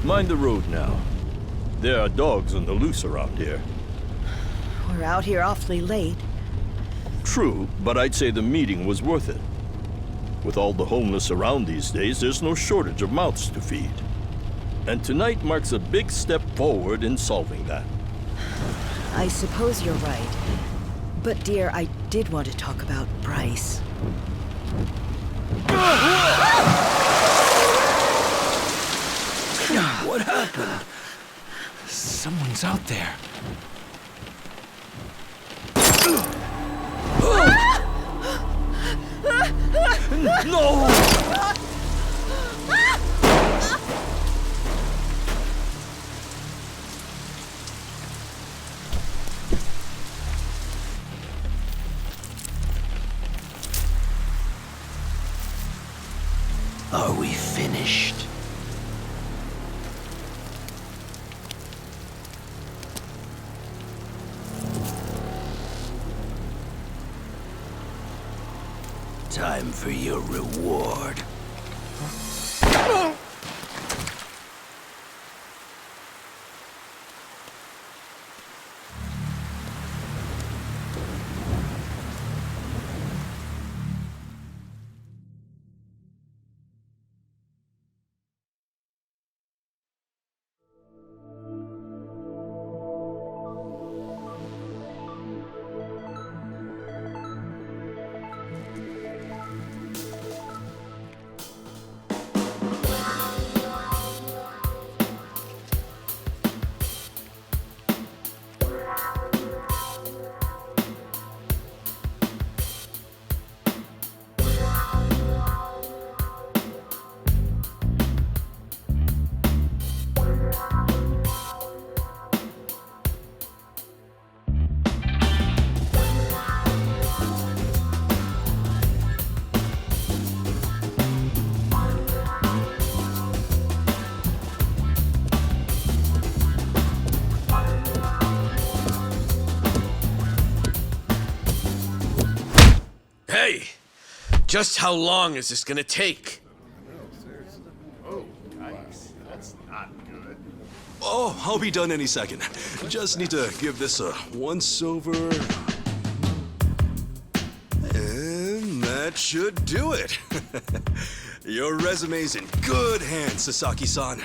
Mind the road now. There are dogs on the loose around here. We're out here awfully late. True, but I'd say the meeting was worth it. With all the homeless around these days, there's no shortage of mouths to feed. And tonight marks a big step forward in solving that. I suppose you're right. But dear, I did want to talk about Bryce. What happened? Someone's out there. No! Are we finished? Time for your reward. Hey! Just how long is this gonna take? Oh, I'll be done any second. Just need to give this a once-over. And that should do it. Your resume's in good hands, Sasaki-san.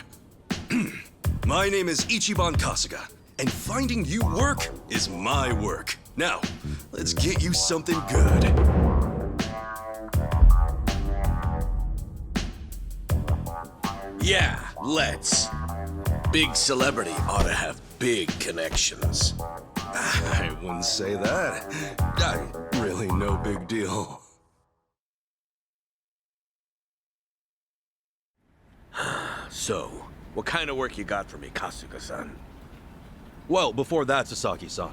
My name is Ichiban Kasuga, and finding you work is my work. Now, let's get you something good. Yeah, let's. Big celebrity ought to have big connections. I wouldn't say that. Really no big deal. So, what kind of work you got for me, Kasuga-san? Well, before that, Sasaki-san.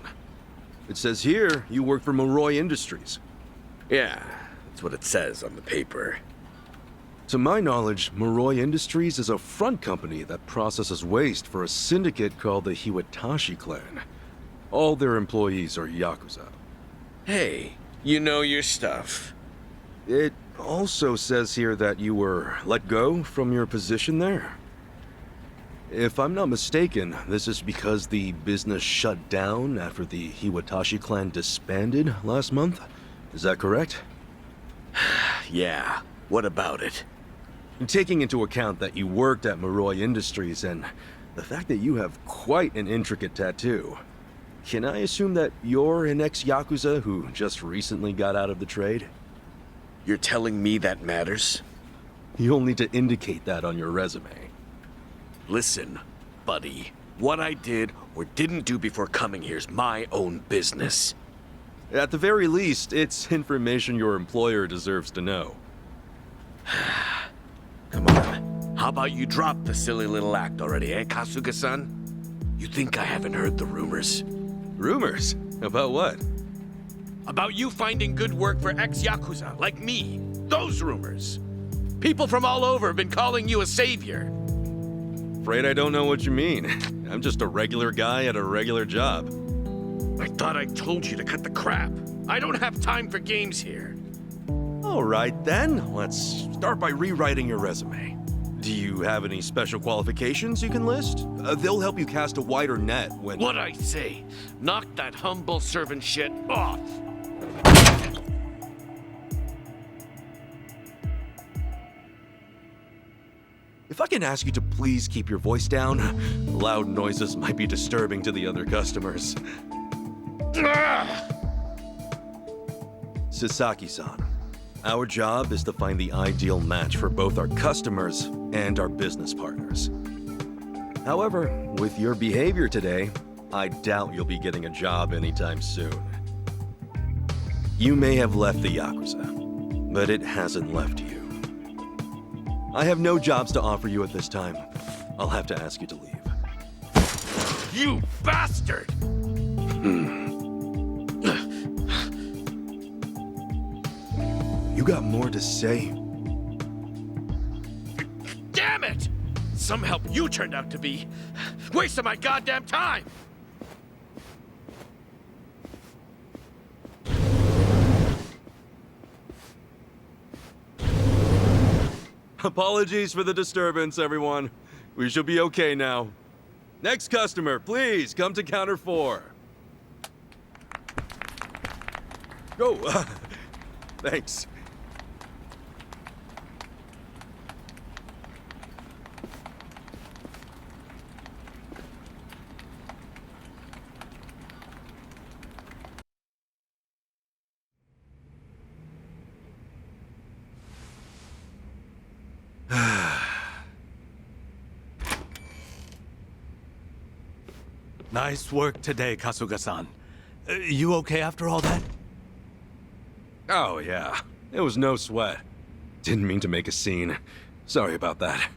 It says here you work for Moroi Industries. Yeah, that's what it says on the paper. To my knowledge, Moroi Industries is a front company that processes waste for a syndicate called the Hiwatashi Clan. All their employees are Yakuza. Hey, you know your stuff. It also says here that you were let go from your position there. If I'm not mistaken, this is because the business shut down after the Hiwatashi Clan disbanded last month? Is that correct? Yeah, what about it? Taking into account that you worked at Moroi Industries and the fact that you have quite an intricate tattoo, can I assume that you're an ex-Yakuza who just recently got out of the trade? You're telling me that matters? You'll need to indicate that on your resume. Listen, buddy. What I did or didn't do before coming here is my own business. At the very least, it's information your employer deserves to know. Come on. How about you drop the silly little act already, eh, Kasuga-san? You think I haven't heard the rumors? Rumors? About what? About you finding good work for ex-Yakuza, like me. Those rumors. People from all over have been calling you a savior. Afraid I don't know what you mean. I'm just a regular guy at a regular job. I thought I told you to cut the crap. I don't have time for games here. All right then, let's start by rewriting your resume. Do you have any special qualifications you can list? They'll help you cast a wider net when... What I say? Knock that humble servant shit off! If I can ask you to please keep your voice down, loud noises might be disturbing to the other customers. Sasaki-san, our job is to find the ideal match for both our customers and our business partners. However, with your behavior today, I doubt you'll be getting a job anytime soon. You may have left the Yakuza, but it hasn't left you. I have no jobs to offer you at this time. I'll have to ask you to leave. You bastard! You got more to say? Damn it! Some help you turned out to be. Wasting my goddamn time! Apologies for the disturbance, everyone. We should be okay now. Next customer, please come to counter 4. Oh, thanks. Nice work today, Kasuga-san. You okay after all that? Oh, yeah. It was no sweat. Didn't mean to make a scene. Sorry about that.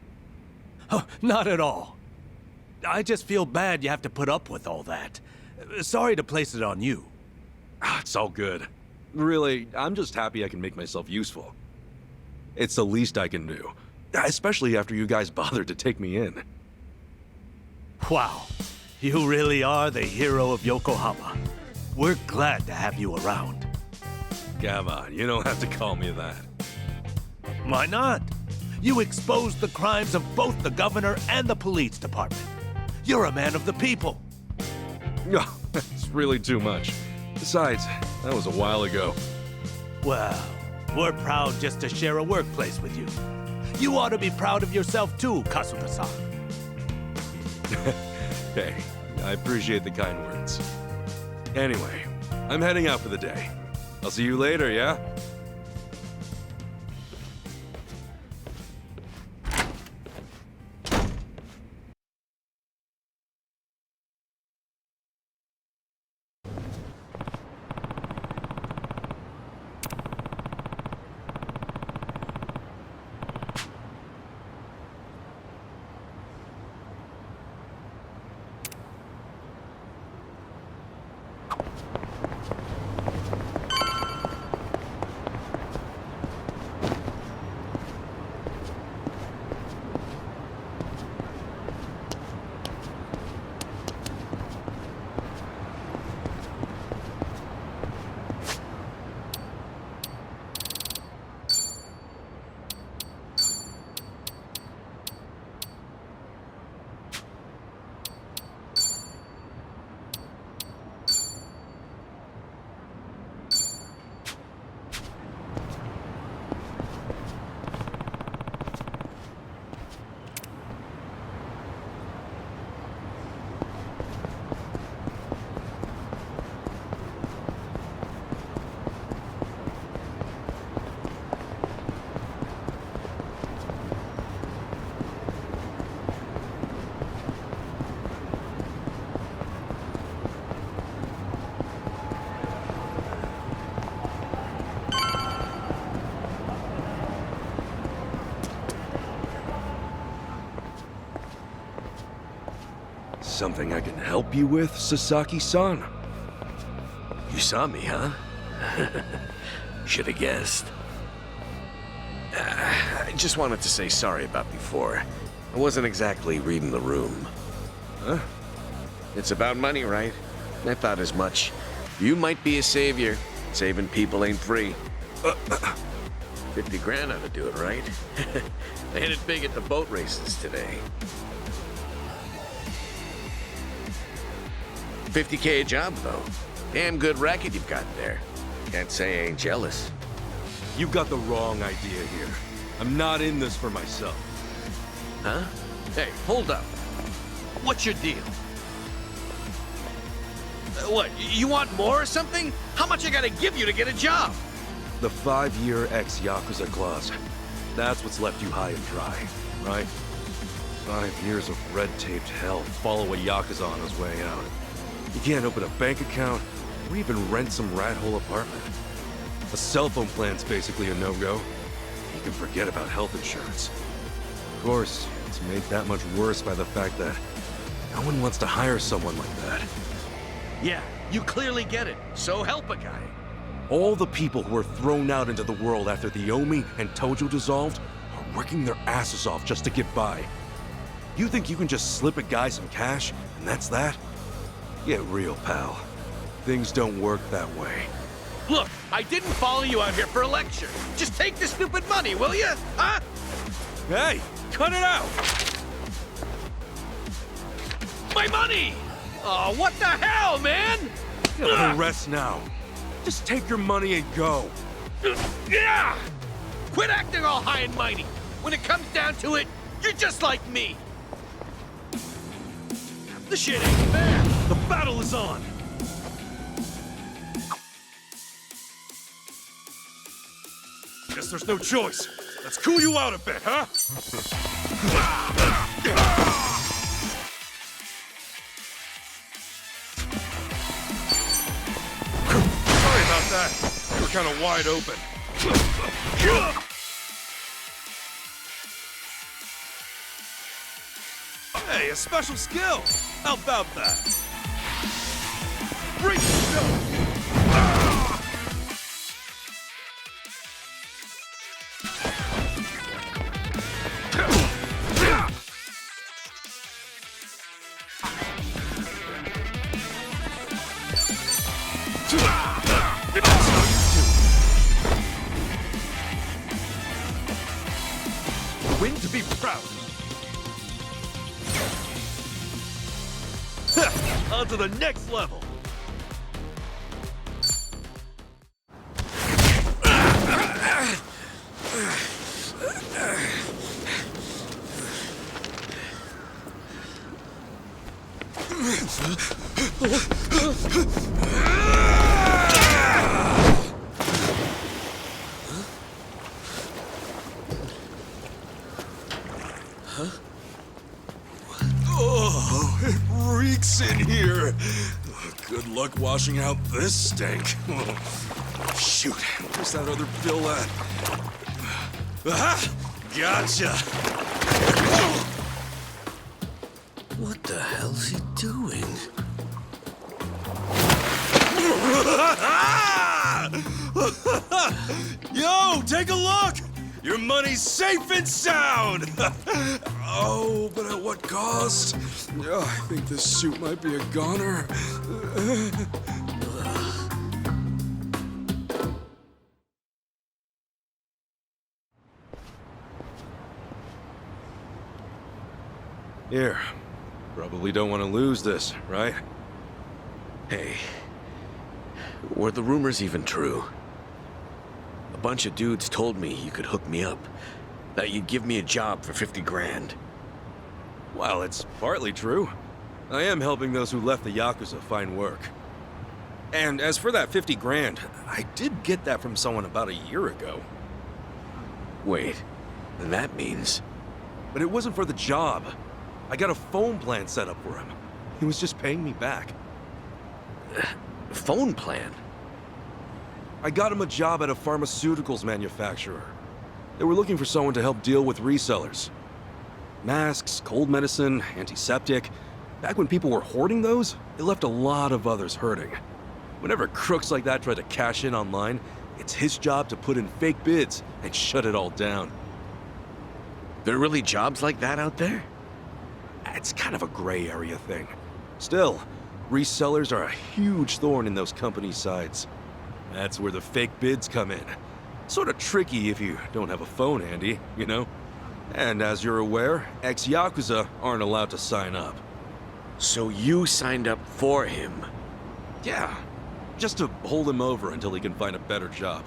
Oh, not at all. I just feel bad you have to put up with all that. Sorry to place it on you. It's all good. Really, I'm just happy I can make myself useful. It's the least I can do. Especially after you guys bothered to take me in. Wow. You really are the hero of Yokohama. We're glad to have you around. Come on, you don't have to call me that. Why not? You exposed the crimes of both the governor and the police department. You're a man of the people. No, it's really too much. Besides, that was a while ago. Well, we're proud just to share a workplace with you. You ought to be proud of yourself too, Kasuga-san. Hey, I appreciate the kind words. Anyway, I'm heading out for the day. I'll see you later, yeah? Something I can help you with, Sasaki-san? You saw me, huh? Should've guessed. I just wanted to say sorry about before. I wasn't exactly reading the room. Huh? It's about money, right? I thought as much. You might be a savior. Saving people ain't free. 50 grand ought to do it, right? I hit it big at the boat races today. 50K a job, though. Damn good racket you've got there. Can't say I ain't jealous. You've got the wrong idea here. I'm not in this for myself. Huh? Hey, hold up. What's your deal? What, you want more or something? How much I gotta give you to get a job? The 5-year ex-Yakuza clause. That's what's left you high and dry, right? 5 years of red-taped hell follow a Yakuza on his way out. You can't open a bank account, or even rent some rat-hole apartment. A cell phone plan's basically a no-go. You can forget about health insurance. Of course, it's made that much worse by the fact that no one wants to hire someone like that. Yeah, you clearly get it. So help a guy. All the people who were thrown out into the world after the Omi and Tojo dissolved are working their asses off just to get by. You think you can just slip a guy some cash, and that's that? Get real, pal. Things don't work that way. Look, I didn't follow you out here for a lecture. Just take the stupid money, will you? Huh? Hey, cut it out! My money! Oh, what the hell, man? Rest now. Just take your money and go. Yeah! Quit acting all high and mighty. When it comes down to it, you're just like me. The shit ain't fair. The battle is on! Guess there's no choice. Let's cool you out a bit, huh? Sorry about that. You were kind of wide open. Hey, a special skill! How about that? Break yourself! Win to be proud. On to the next level. Oh, it reeks in here. Good luck washing out this stink. Shoot, where's that other bill at? Aha! Gotcha! What the hell's he doing? Yo, take a look! Your money's safe and sound! Oh, but at what cost? Oh, I think this suit might be a goner. Here. Probably don't want to lose this, right? Hey, were the rumors even true? A bunch of dudes told me you could hook me up, that you'd give me a job for 50 grand. Well, it's partly true. I am helping those who left the Yakuza find work. And as for that 50 grand, I did get that from someone about a year ago. Wait, that means... But it wasn't for the job. I got a phone plan set up for him. He was just paying me back. Phone plan? I got him a job at a pharmaceuticals manufacturer. They were looking for someone to help deal with resellers. Masks, cold medicine, antiseptic. Back when people were hoarding those, it left a lot of others hurting. Whenever crooks like that try to cash in online, it's his job to put in fake bids and shut it all down. There are really jobs like that out there? It's kind of a gray area thing. Still, resellers are a huge thorn in those companies' sides. That's where the fake bids come in. Sort of tricky if you don't have a phone handy, you know? And as you're aware, ex-Yakuza aren't allowed to sign up. So you signed up for him? Yeah, just to hold him over until he can find a better job.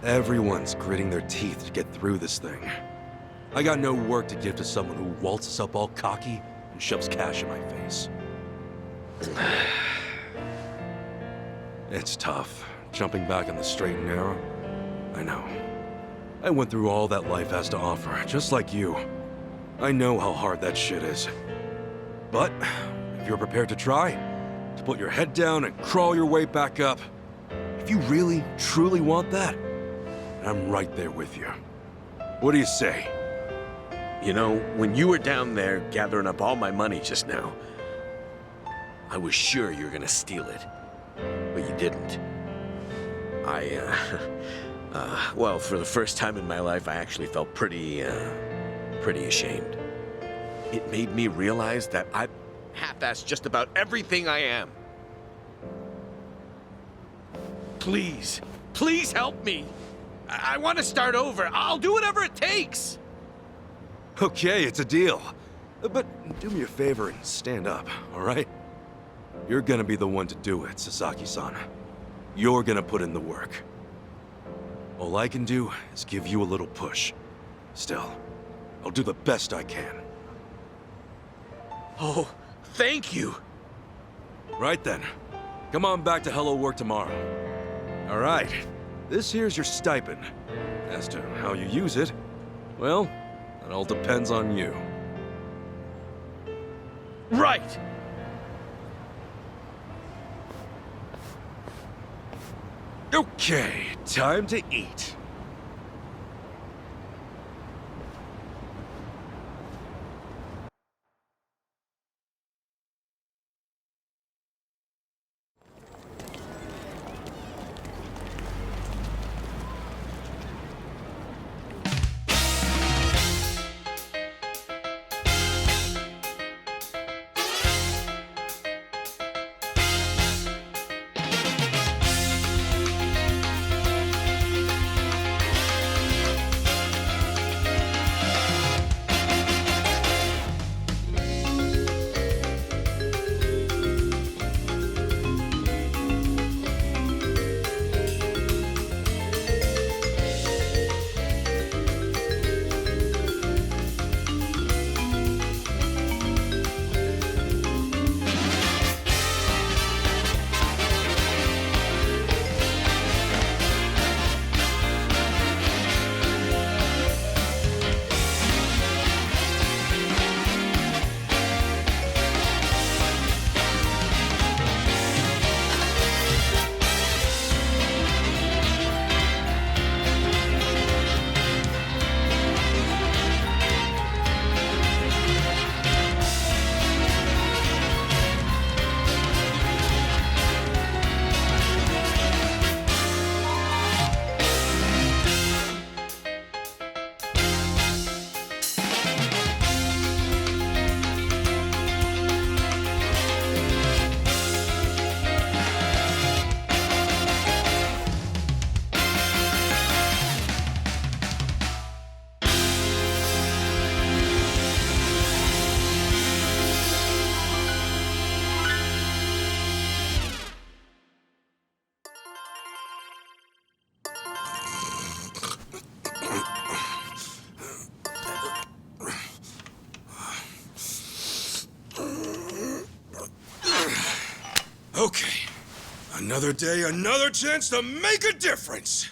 Everyone's gritting their teeth to get through this thing. I got no work to give to someone who waltzes up all cocky and shoves cash in my face. It's tough, jumping back in the straight and narrow. I know. I went through all that life has to offer, just like you. I know how hard that shit is. But, if you're prepared to try, to put your head down and crawl your way back up, if you really, truly want that, I'm right there with you. What do you say? You know, when you were down there gathering up all my money just now, I was sure you were gonna steal it. But you didn't. Well, for the first time in my life, I actually felt pretty ashamed. It made me realize that I half-assed just about everything I am. Please, please help me. I want to start over. I'll do whatever it takes. Okay, it's a deal. But do me a favor and stand up, all right? You're gonna be the one to do it, Sasaki-san. You're gonna put in the work. All I can do is give you a little push. Still, I'll do the best I can. Oh, thank you. Right then. Come on back to Hello Work tomorrow. All right. This here's your stipend. As to how you use it, well, it all depends on you. Right. Okay, time to eat. Okay. Another day, another chance to make a difference.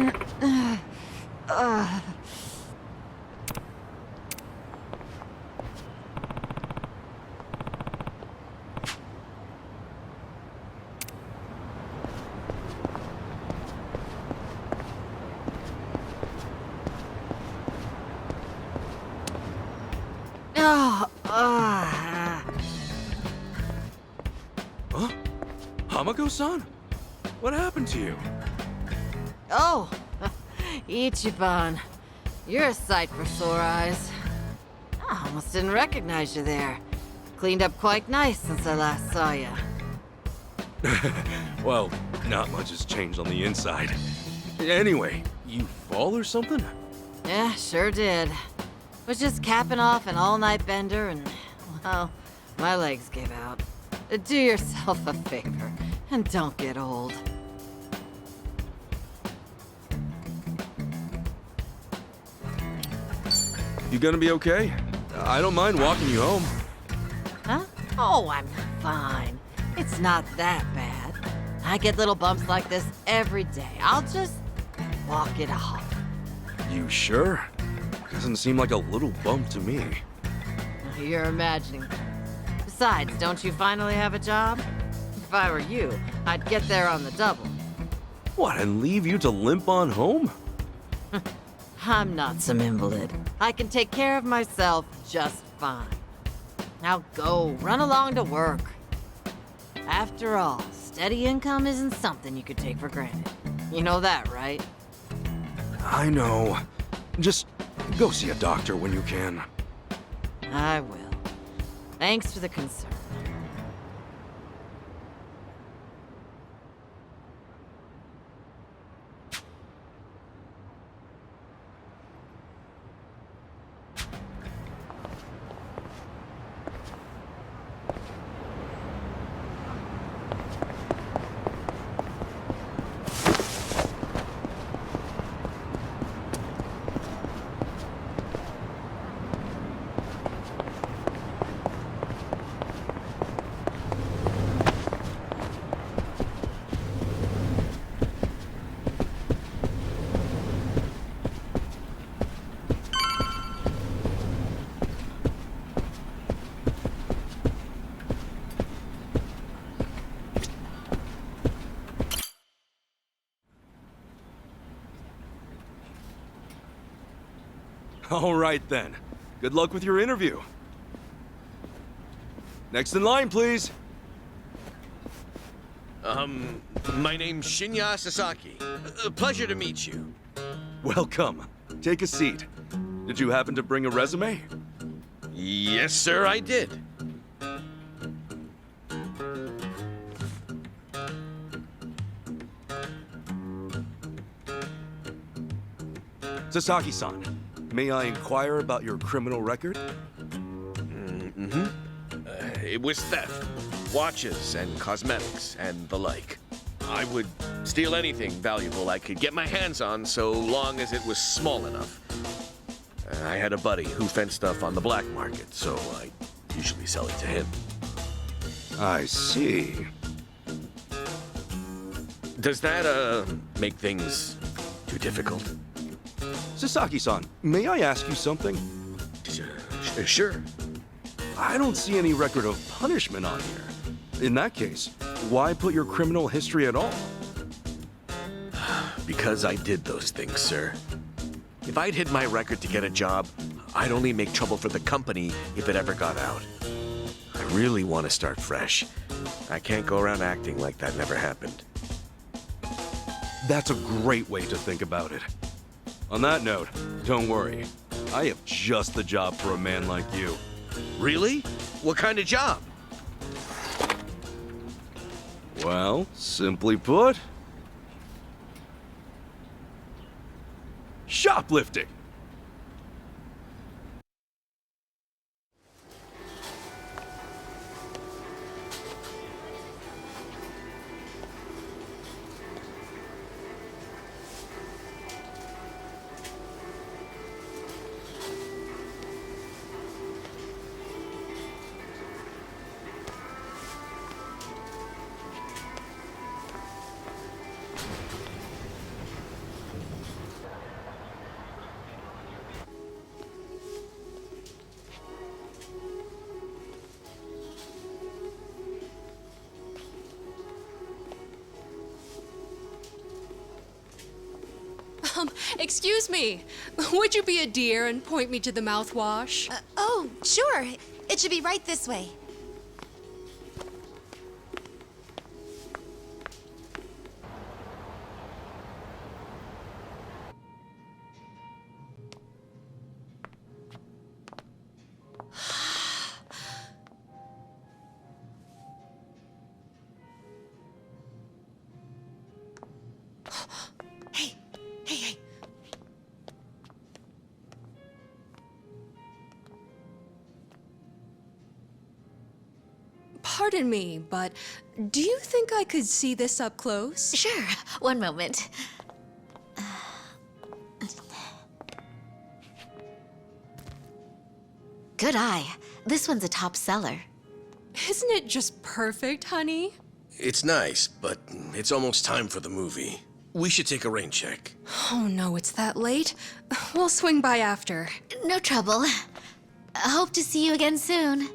Oh, ah. Huh? Hamako-san? What happened to you? Oh, Ichiban. You're a sight for sore eyes. I almost didn't recognize you there. Cleaned up quite nice since I last saw you. Well, not much has changed on the inside. Anyway, you fall or something? Yeah, sure did. Was just capping off an all-night bender and, well, my legs gave out. Do yourself a favor and don't get old. You gonna be okay? I don't mind walking you home. Huh? Oh, I'm fine. It's not that bad. I get little bumps like this every day. I'll just walk it off. You sure? Doesn't seem like a little bump to me. You're imagining things. Besides, don't you finally have a job? If I were you, I'd get there on the double. What, and leave you to limp on home? I'm not some invalid. I can take care of myself just fine. Now go, run along to work. After all, steady income isn't something you could take for granted. You know that, right? I know. Just go see a doctor when you can. I will. Thanks for the concern. All right then. Good luck with your interview. Next in line, please. My name's Shinya Sasaki. Pleasure to meet you. Welcome. Take a seat. Did you happen to bring a resume? Yes, sir, I did. Sasaki-san, may I inquire about your criminal record? It was theft, watches, and cosmetics, and the like. I would steal anything valuable I could get my hands on so long as it was small enough. I had a buddy who fenced stuff on the black market, so I usually sell it to him. I see. Does that, make things too difficult? Sasaki-san, may I ask you something? Sure. I don't see any record of punishment on here. In that case, why put your criminal history at all? Because I did those things, sir. If I'd hid my record to get a job, I'd only make trouble for the company if it ever got out. I really want to start fresh. I can't go around acting like that never happened. That's a great way to think about it. On that note, don't worry. I have just the job for a man like you. Really? What kind of job? Well, simply put, shoplifting. Excuse me. Would you be a dear and point me to the mouthwash? Oh, sure. It should be right this way. Hey, hey, hey. Pardon me, but do you think I could see this up close? Sure. One moment. Good eye. This one's a top seller. Isn't it just perfect, honey? It's nice, but it's almost time for the movie. We should take a rain check. Oh no, it's that late. We'll swing by after. No trouble. Hope to see you again soon.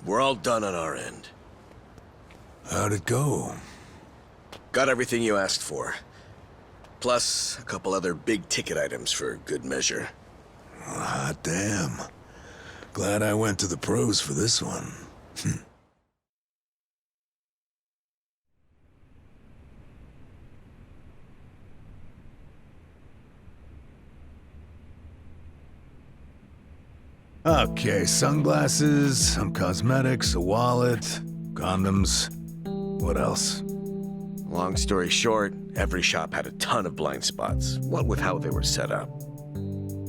We're all done on our end. How'd it go? Got everything you asked for. Plus, a couple other big-ticket items for good measure. Ah, damn. Glad I went to the pros for this one. Okay, sunglasses, some cosmetics, a wallet, condoms. What else? Long story short, every shop had a ton of blind spots, what with how they were set up.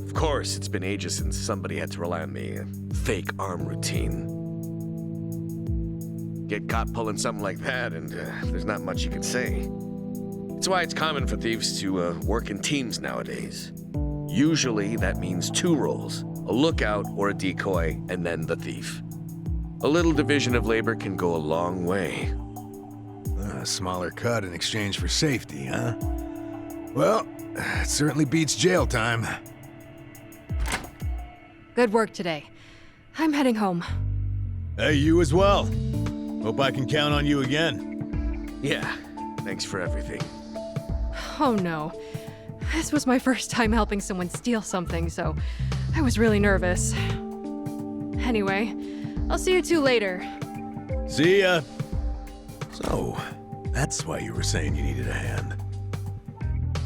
Of course, it's been ages since somebody had to rely on the fake arm routine. Get caught pulling something like that, and there's not much you can say. It's why it's common for thieves to work in teams nowadays. Usually, that means 2 roles. A lookout or a decoy, and then the thief. A little division of labor can go a long way. A smaller cut in exchange for safety, huh? Well, it certainly beats jail time. Good work today. I'm heading home. Hey, you as well. Hope I can count on you again. Yeah, thanks for everything. Oh no. This was my first time helping someone steal something, so I was really nervous. Anyway, I'll see you two later. See ya. So, that's why you were saying you needed a hand.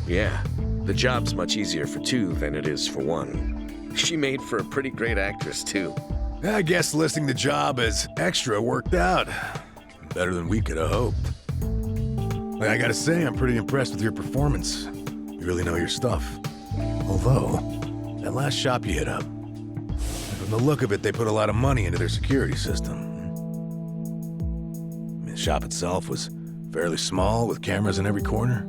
Yeah, the job's much easier for 2 than it is for 1. She made for a pretty great actress, too. I guess listing the job as extra worked out. Better than we could have hoped. But I gotta say, I'm pretty impressed with your performance. You really know your stuff. Although, that last shop you hit up, from the look of it, they put a lot of money into their security system. I mean, the shop itself was fairly small, with cameras in every corner.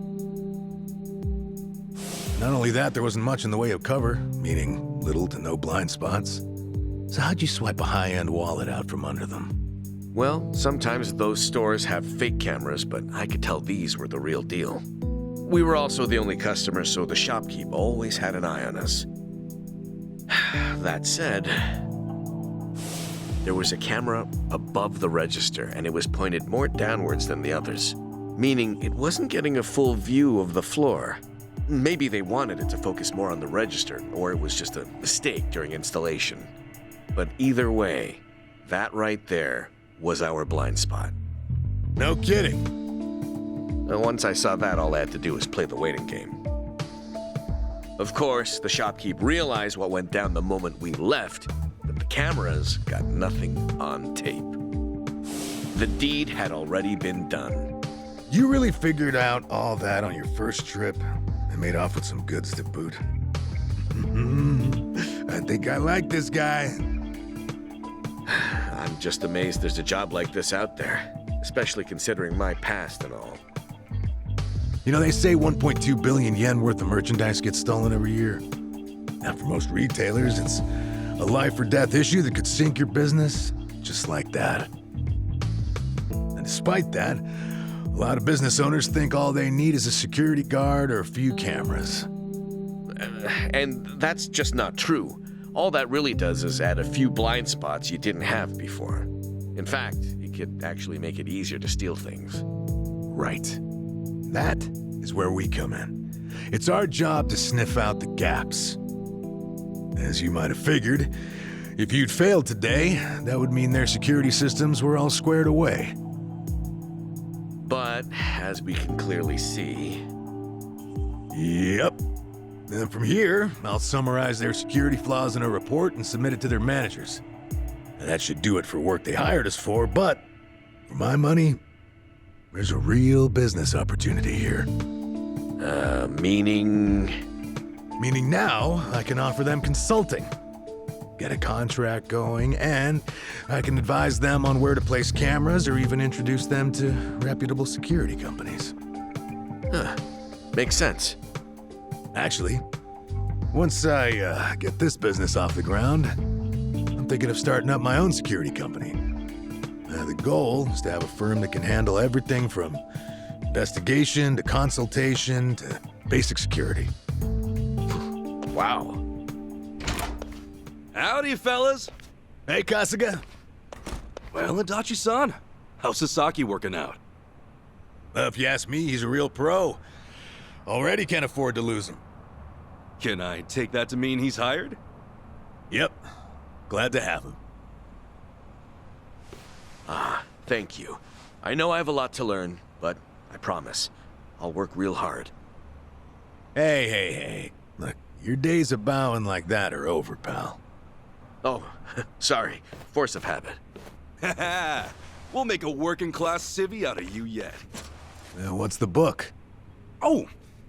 Not only that, there wasn't much in the way of cover, meaning little to no blind spots. So how'd you swipe a high-end wallet out from under them? Well, sometimes those stores have fake cameras, but I could tell these were the real deal. We were also the only customers, so the shopkeep always had an eye on us. That said, there was a camera above the register, and it was pointed more downwards than the others, meaning it wasn't getting a full view of the floor. Maybe they wanted it to focus more on the register, or it was just a mistake during installation. But either way, that right there was our blind spot. No kidding. And once I saw that, all I had to do was play the waiting game. Of course, the shopkeep realized what went down the moment we left, but the cameras got nothing on tape. The deed had already been done. You really figured out all that on your first trip and made off with some goods to boot. I think I like this guy. I'm just amazed there's a job like this out there, especially considering my past and all. You know, they say 1.2 billion yen worth of merchandise gets stolen every year. Now, for most retailers, it's A life or death issue that could sink your business, just like that. And despite that, a lot of business owners think all they need is a security guard or a few cameras. And that's just not true. All that really does is add a few blind spots you didn't have before. In fact, it could actually make it easier to steal things. Right. That is where we come in. It's our job to sniff out the gaps. As you might have figured, if you'd failed today, that would mean their security systems were all squared away. But, as we can clearly see... Yep. Then from here, I'll summarize their security flaws in a report and submit it to their managers. And that should do it for work they hired us for, but for my money, there's a real business opportunity here. Meaning... Meaning now, I can offer them consulting. Get a contract going, and I can advise them on where to place cameras or even introduce them to reputable security companies. Huh. Makes sense. Actually, once I get this business off the ground, I'm thinking of starting up my own security company. The goal is to have a firm that can handle everything from investigation to consultation to basic security. Wow. Howdy, fellas. Hey, Kasuga. Well, Adachi-san, how's Sasaki working out? If you ask me, he's a real pro. Already can't afford to lose him. Can I take that to mean he's hired? Yep. Glad to have him. Thank you. I know I have a lot to learn, but I promise, I'll work real hard. Hey. Look, your days of bowing like that are over, pal. Oh, sorry. Force of habit. Haha, we'll make a working-class civvy out of you yet. What's the book? Oh,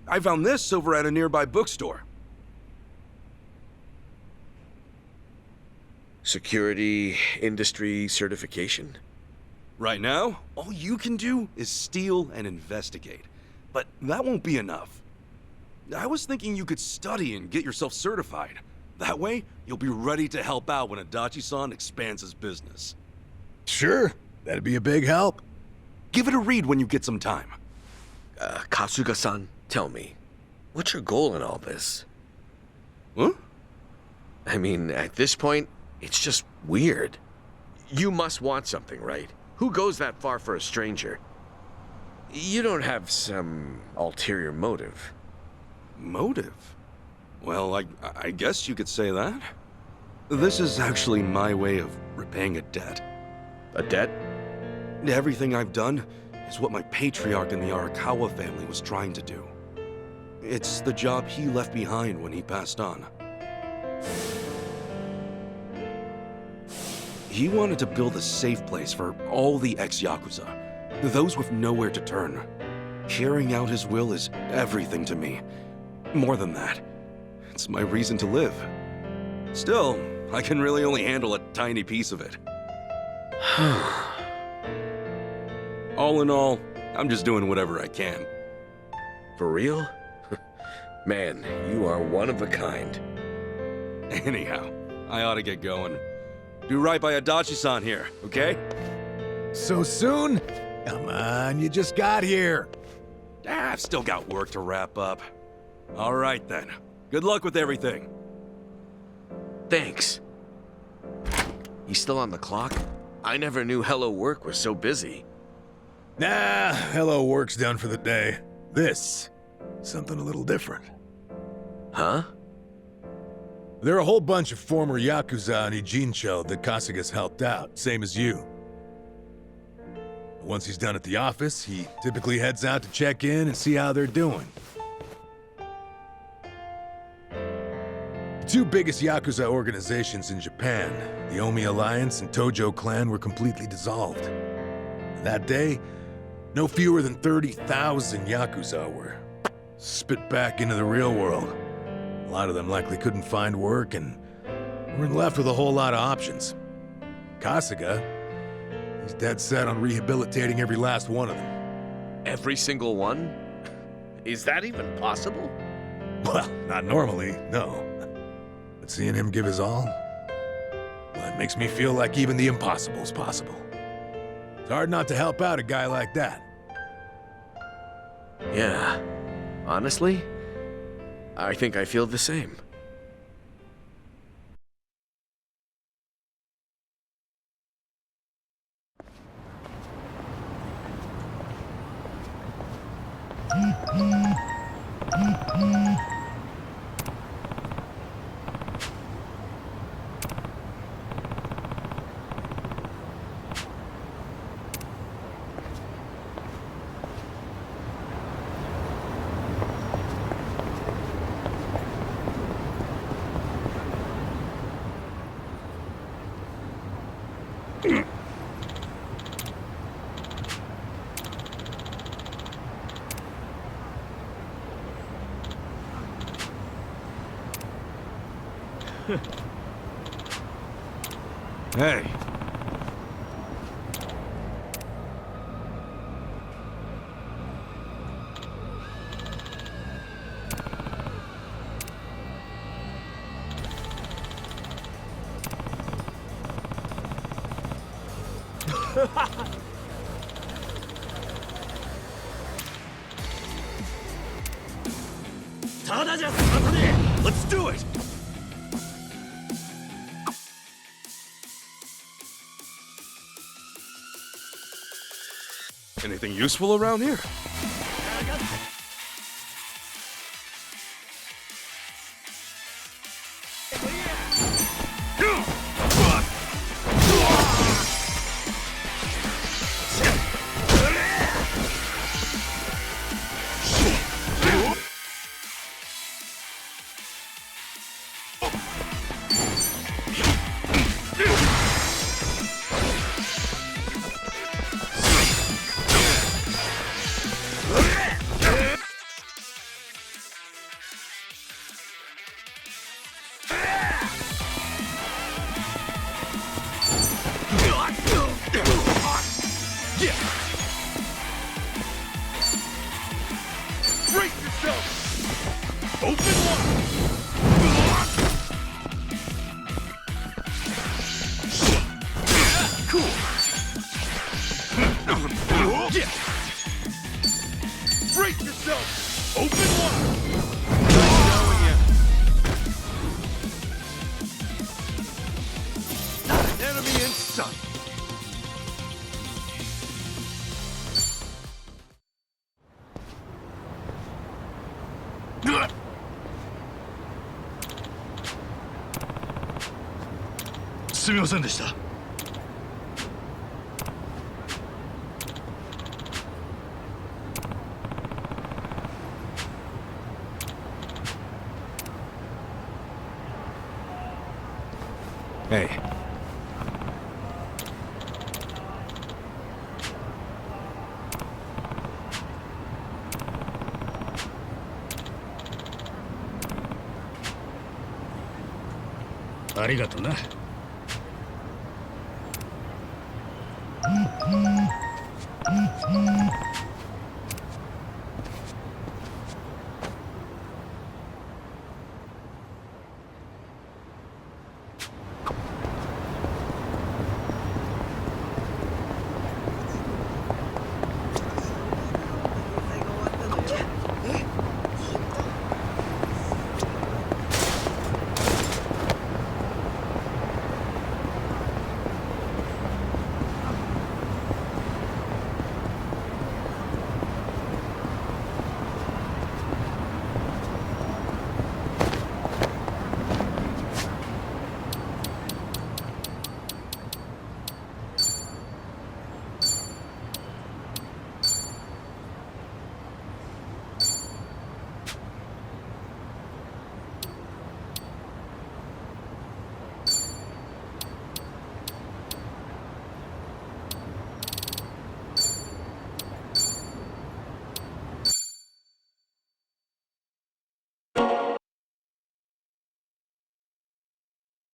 I found this over at a nearby bookstore. Security industry certification? Right now, all you can do is steal and investigate. But that won't be enough. I was thinking you could study and get yourself certified. That way, you'll be ready to help out when Adachi-san expands his business. Sure, that'd be a big help. Give it a read when you get some time. Kasuga-san, tell me, what's your goal in all this? Huh? I mean, at this point, it's just weird. You must want something, right? Who goes that far for a stranger? You don't have some ulterior motive. Motive? Well, I guess you could say that. This is actually my way of repaying a debt. A debt? Everything I've done is what my patriarch in the Arakawa family was trying to do. It's the job he left behind when he passed on. He wanted to build a safe place for all the ex-Yakuza, those with nowhere to turn. Carrying out his will is everything to me. More than that, it's my reason to live. Still, I can really only handle a tiny piece of it. All in all, I'm just doing whatever I can. For real? Man, you are one of a kind. Anyhow, I ought to get going. Do right by Adachi-san here, okay? So soon? Come on, you just got here. I've still got work to wrap up. All right then. Good luck with everything. Thanks. You still on the clock? I never knew Hello Work was so busy. Nah, hello work's done for the day. This, something a little different. Huh? There are a whole bunch of former Yakuza in Ijincho that Kasuga's helped out, same as you. Once he's done at the office, he typically heads out to check in and see how they're doing. The two biggest Yakuza organizations in Japan, the Omi Alliance and Tojo Clan, were completely dissolved. That day, no fewer than 30,000 Yakuza were spit back into the real world. A lot of them likely couldn't find work and weren't left with a whole lot of options. Kasuga, he's dead set on rehabilitating every last one of them. Every single one? Is that even possible? Well, not normally, no. But seeing him give his all, Makes me feel like even the impossible's possible. It's hard not to help out a guy like that. Yeah. Honestly, I think I feel the same. Hey. Let's do it! Anything useful around here? Brace yourself! Open cool! Brace yourself! Open one! Nice knowing you. Not an enemy in sight. Hey. Arigato na.